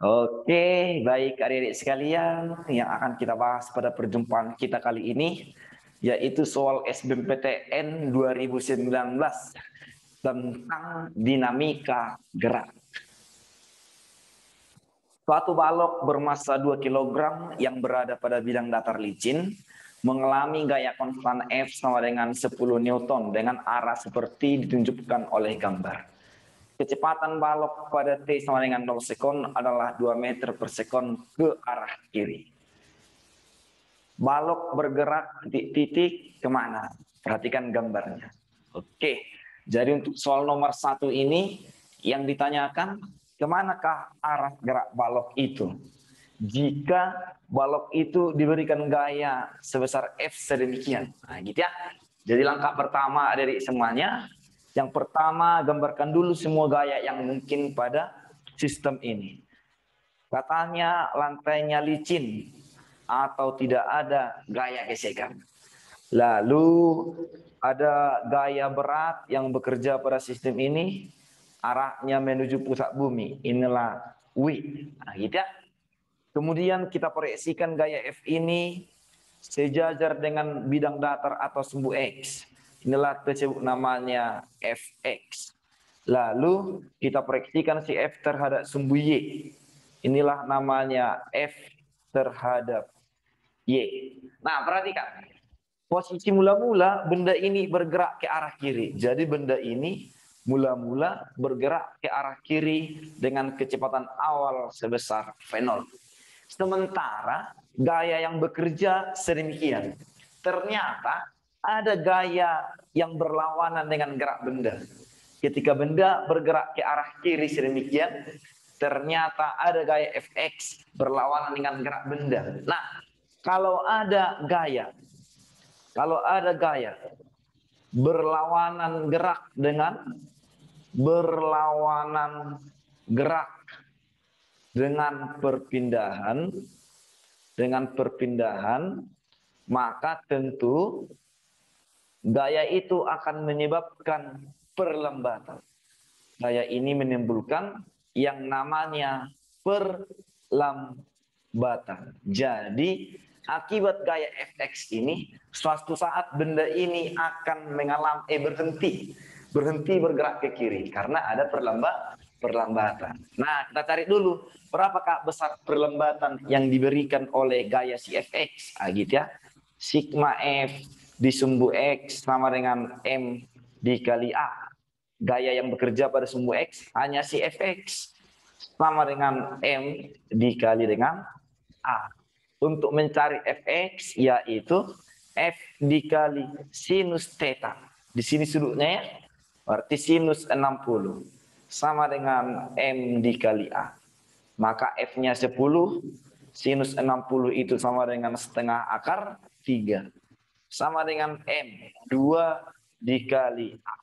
Oke, baik adik-adik sekalian, yang akan kita bahas pada perjumpaan kita kali ini yaitu soal SBMPTN 2019 tentang dinamika gerak. Suatu balok bermassa 2 kg yang berada pada bidang datar licin mengalami gaya konstan F sama dengan 10 Newton dengan arah seperti ditunjukkan oleh gambar. Kecepatan balok pada T sama dengan 0 sekon adalah 2 meter per sekon ke arah kiri. Balok bergerak titik kemana? Perhatikan gambarnya. Oke, jadi untuk soal nomor 1 ini yang ditanyakan, kemanakah arah gerak balok itu? Jika balok itu diberikan gaya sebesar F sedemikian. Nah, gitu ya. Jadi langkah pertama adik-adik semuanya, yang pertama gambarkan dulu semua gaya yang mungkin pada sistem ini. Katanya lantainya licin atau tidak ada gaya gesekan. Lalu ada gaya berat yang bekerja pada sistem ini, arahnya menuju pusat bumi. Inilah W. Nah, gitu ya. Kemudian kita proyeksikan gaya F ini sejajar dengan bidang datar atau sumbu X. Inilah tersebut namanya Fx. Lalu kita proyeksikan si F terhadap sumbu Y. Inilah namanya F terhadap Y. Nah, perhatikan. Posisi mula-mula benda ini bergerak ke arah kiri. Jadi benda ini mula-mula bergerak ke arah kiri dengan kecepatan awal sebesar V0. Sementara gaya yang bekerja sedemikian. Ternyata ada gaya yang berlawanan dengan gerak benda. Ketika benda bergerak ke arah kiri sedemikian, ternyata ada gaya Fx berlawanan dengan gerak benda. Nah, kalau ada gaya berlawanan gerak dengan perpindahan, maka tentu gaya itu akan menyebabkan perlambatan. Gaya ini menimbulkan yang namanya perlambatan. Jadi akibat gaya Fx ini, suatu saat benda ini akan berhenti bergerak ke kiri karena ada perlambatan. Nah, kita cari dulu berapakah besar perlambatan yang diberikan oleh gaya si Fx. Nah, gitu ya. Sigma F di sumbu X sama dengan M dikali A. Gaya yang bekerja pada sumbu X hanya si Fx sama dengan M dikali dengan A. Untuk mencari Fx yaitu F dikali sinus theta. Di sini sudutnya ya. Berarti sinus 60 sama dengan M dikali A. Maka F-nya 10, sinus 60 itu sama dengan setengah akar 3. Sama dengan M, 2 dikali A.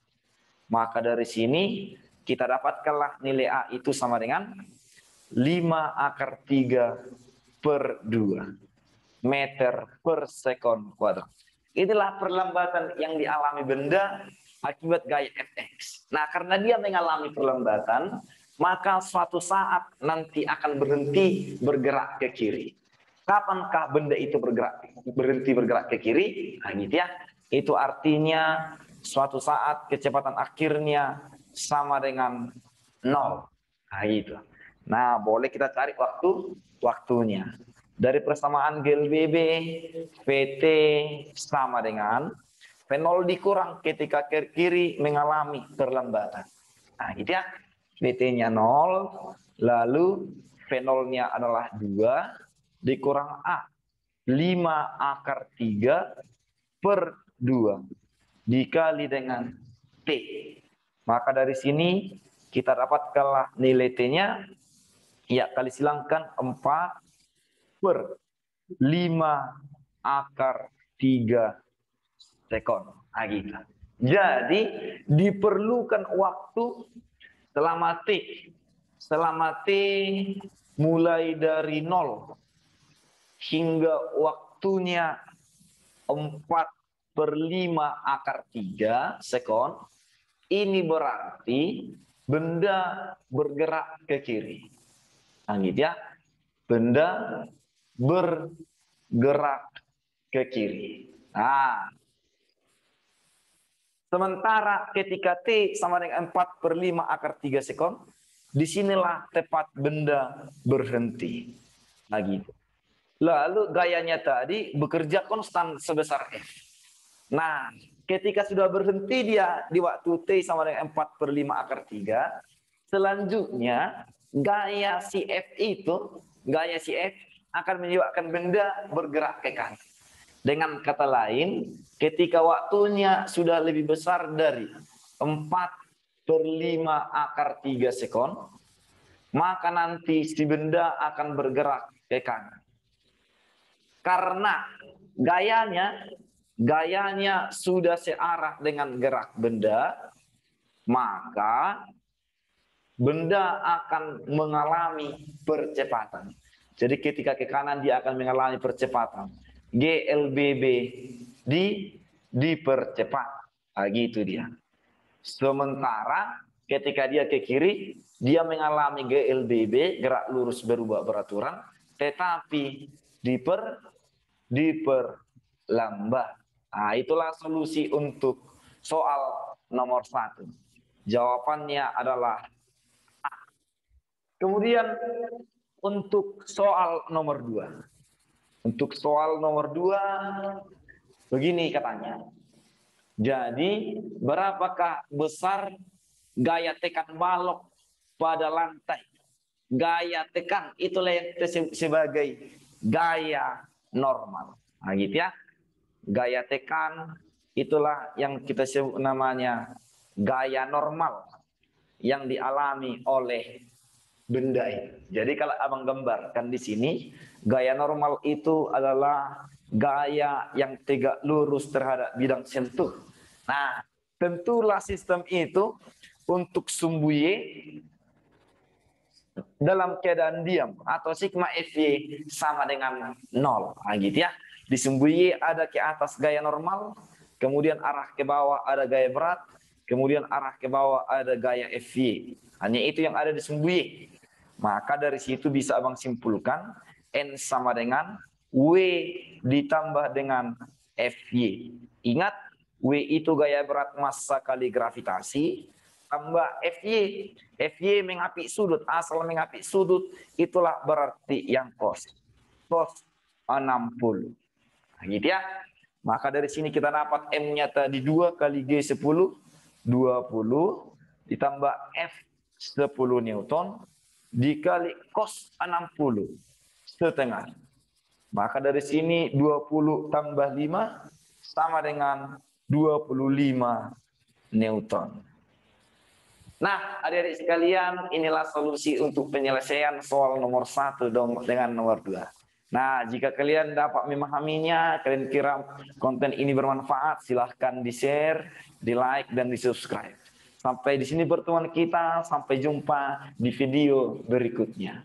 Maka dari sini kita dapatkanlah nilai A itu sama dengan 5 akar 3 per 2 meter per sekon kuadrat. Inilah perlambatan yang dialami benda akibat gaya Fx. Nah, karena dia mengalami perlambatan, maka suatu saat nanti akan berhenti bergerak ke kiri. Kapankah benda itu berhenti bergerak ke kiri? Nah, gitu ya. Itu artinya suatu saat kecepatan akhirnya sama dengan 0. Nah, itu. Nah, boleh kita cari waktunya. Dari persamaan GLBB, VT sama dengan V0 dikurang ketika ke kiri mengalami perlambatan. Nah, gitu ya. VT-nya 0, lalu V0-nya adalah 2, dikurang A. 5 akar 3 per 2 dikali dengan T. Maka dari sini kita dapatkanlah nilai T-nya, ya kali silangkan 4 per 5 akar 3 sekon. Nah, gitu. Jadi diperlukan waktu selama T mulai dari 0 hingga waktunya 4 per 5 akar 3 sekon. Ini berarti benda bergerak ke kiri. Nah, gitu ya. Benda bergerak ke kiri. Nah, sementara ketika T sama dengan 4/5 akar 3 sekon, disinilah tepat benda berhenti. Nah, gitu. Lalu gayanya tadi bekerja konstan sebesar F. Nah, ketika sudah berhenti dia di waktu T sama dengan 4/5 akar 3, selanjutnya gaya si F akan menyebabkan benda bergerak ke kanan. Dengan kata lain, ketika waktunya sudah lebih besar dari 4/5 akar 3 sekon, maka nanti si benda akan bergerak ke kanan. Karena gayanya sudah searah dengan gerak benda, maka benda akan mengalami percepatan. Jadi ketika ke kanan dia akan mengalami percepatan. GLBB dipercepat. Nah, gitu dia. Sementara ketika dia ke kiri, dia mengalami GLBB, gerak lurus berubah beraturan, tetapi diperlambat. Nah, itulah solusi untuk soal nomor 1. Jawabannya adalah A. Kemudian untuk soal nomor 2. Untuk soal nomor 2, begini katanya. Jadi, berapakah besar gaya tekan balok pada lantai? Gaya tekan itulah yang kita sebut sebagai gaya normal. Nah, gitu ya. Gaya tekan itulah yang kita sebut namanya gaya normal yang dialami oleh benda ini. Jadi kalau abang gambarkan di sini, gaya normal itu adalah gaya yang tegak lurus terhadap bidang sentuh. Nah, tentulah sistem itu untuk sumbu Y dalam keadaan diam atau sigma Fy sama dengan 0. Nah, gitu ya. Di sumbu Y ada ke atas gaya normal, kemudian arah ke bawah ada gaya berat, kemudian arah ke bawah ada gaya Fy. Hanya itu yang ada di sumbu Y. Maka dari situ bisa abang simpulkan N sama dengan W ditambah dengan Fy. Ingat, W itu gaya berat massa kali gravitasi, tambah Fy. Fy mengapit sudut, asal mengapit sudut, itulah berarti yang cos. Cos 60. Nah, gitu ya. Maka dari sini kita dapat M-nya tadi 2 kali G10, 20, ditambah F 10 Newton, dikali cos 60, setengah. Maka dari sini 20 tambah 5 sama dengan 25 Newton. Nah, adik-adik sekalian, inilah solusi untuk penyelesaian soal nomor 1 dengan nomor 2. Nah, jika kalian dapat memahaminya, kalian kira konten ini bermanfaat, silahkan di-share, di-like, dan di-subscribe. Sampai di sini pertemuan kita, sampai jumpa di video berikutnya.